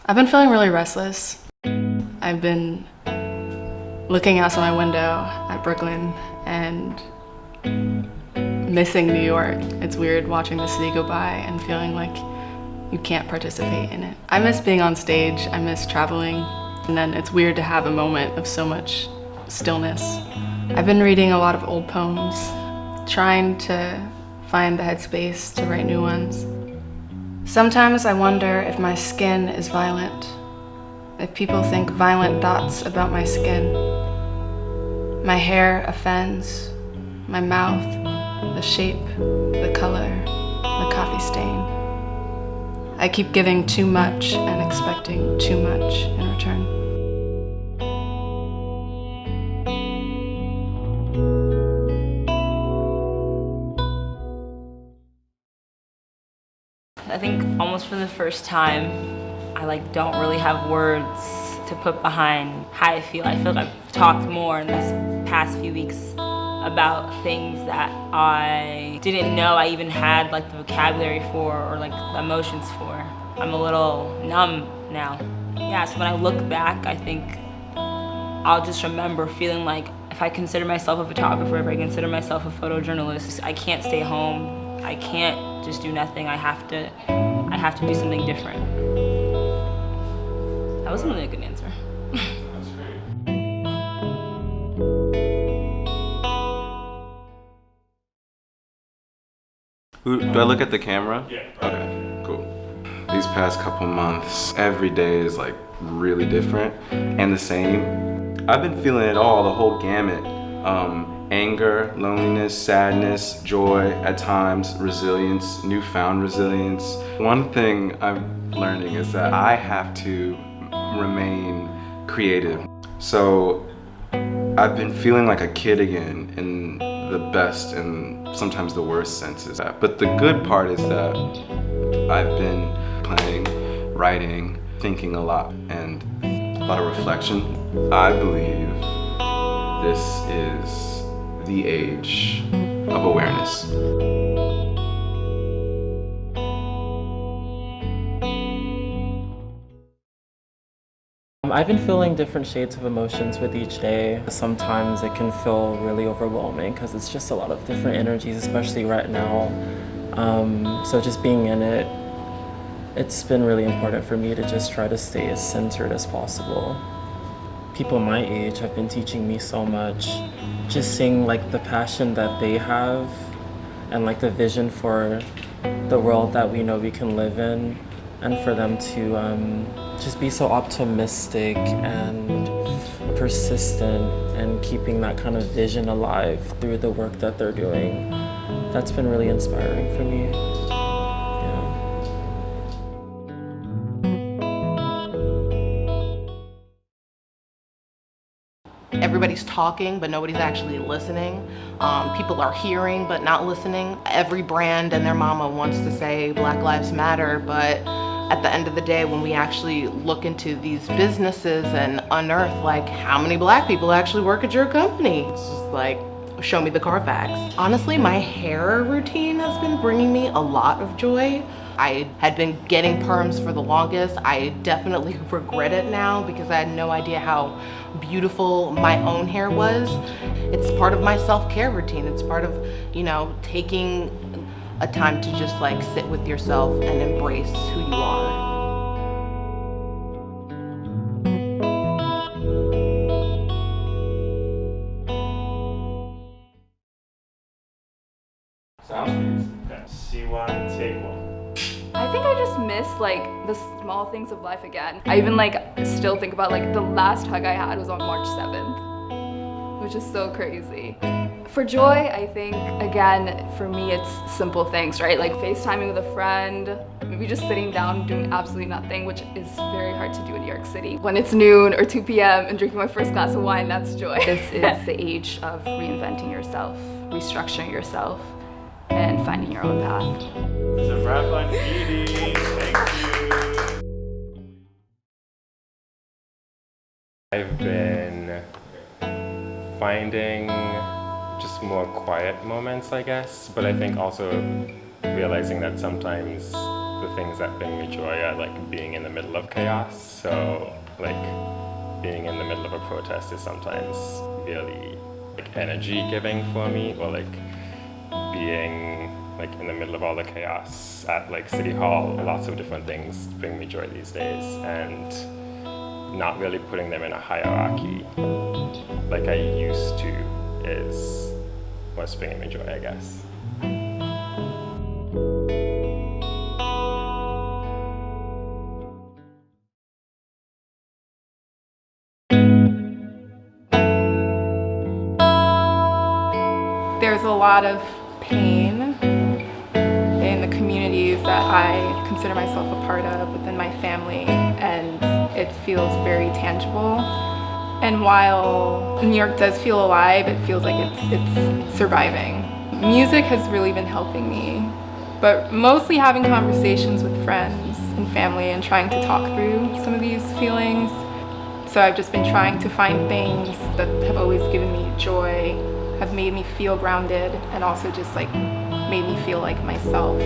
I've been feeling really restless. I've been looking outside my window at Brooklyn and missing New York. It's weird watching the city go by and feeling like you can't participate in it. I miss being on stage, I miss traveling, and then it's weird to have a moment of so much stillness. I've been reading a lot of old poems, trying to find the headspace to write new ones. Sometimes I wonder if my skin is violent, if people think violent thoughts about my skin. My hair offends, my mouth, the shape, the color, the coffee stain. I keep giving too much and expecting too much in return. I think almost for the first time, I don't really have words to put behind how I feel. I feel like I've talked more in this past few weeks about things that I didn't know I even had the vocabulary for or the emotions for. I'm a little numb now. Yeah, so when I look back, I think I'll just remember feeling like if I consider myself a photographer, if I consider myself a photojournalist, I can't stay home. I can't just do nothing. I have to do something different. That wasn't really a good answer. That's great. Do I look at the camera? Yeah. Okay, cool. These past couple months, every day is really different and the same. I've been feeling it all, the whole gamut. Anger, loneliness, sadness, joy, at times, resilience, newfound resilience. One thing I'm learning is that I have to remain creative. So I've been feeling like a kid again in the best and sometimes the worst senses. But the good part is that I've been playing, writing, thinking a lot, and a lot of reflection. I believe this is the age of awareness. I've been feeling different shades of emotions with each day. Sometimes it can feel really overwhelming because it's just a lot of different energies, especially right now. So just being in it, it's been really important for me to just try to stay as centered as possible. People my age have been teaching me so much. Just seeing the passion that they have and the vision for the world that we know we can live in, and for them to just be so optimistic and persistent and keeping that kind of vision alive through the work that they're doing. That's been really inspiring for me. Everybody's talking, but nobody's actually listening. People are hearing, but not listening. Every brand and their mama wants to say Black Lives Matter, but at the end of the day, when we actually look into these businesses and unearth how many Black people actually work at your company, it's just show me the Carfax. Honestly, my hair routine has been bringing me a lot of joy. I had been getting perms for the longest. I definitely regret it now because I had no idea how beautiful my own hair was. It's part of my self-care routine. It's part of, taking a time to just sit with yourself and embrace who you are. Sounds amazing. Okay. See one, take one. I think I just miss the small things of life again. I even still think about the last hug I had was on March 7th, which is so crazy. For joy, I think again, for me it's simple things, right? FaceTiming with a friend, maybe just sitting down doing absolutely nothing, which is very hard to do in New York City. When it's noon or 2 p.m. and drinking my first glass of wine, that's joy. This is the age of reinventing yourself, restructuring yourself, and finding your own path. It's a wrap on Edie. Thank you. I've been finding just more quiet moments, I guess, but I think also realizing that sometimes the things that bring me joy are like being in the middle of chaos. So like being in the middle of a protest is sometimes really like energy giving for me, or like being like in the middle of all the chaos at like City Hall. Lots of different things bring me joy these days, and not really putting them in a hierarchy like I used to is what's bringing me joy, I guess. There's a lot of pain in the communities that I consider myself a part of within my family, and it feels very tangible. And while New York does feel alive, it feels like it's surviving. Music has really been helping me, but mostly having conversations with friends and family and trying to talk through some of these feelings. So I've just been trying to find things that have always given me joy, have made me feel grounded, and also just like made me feel like myself.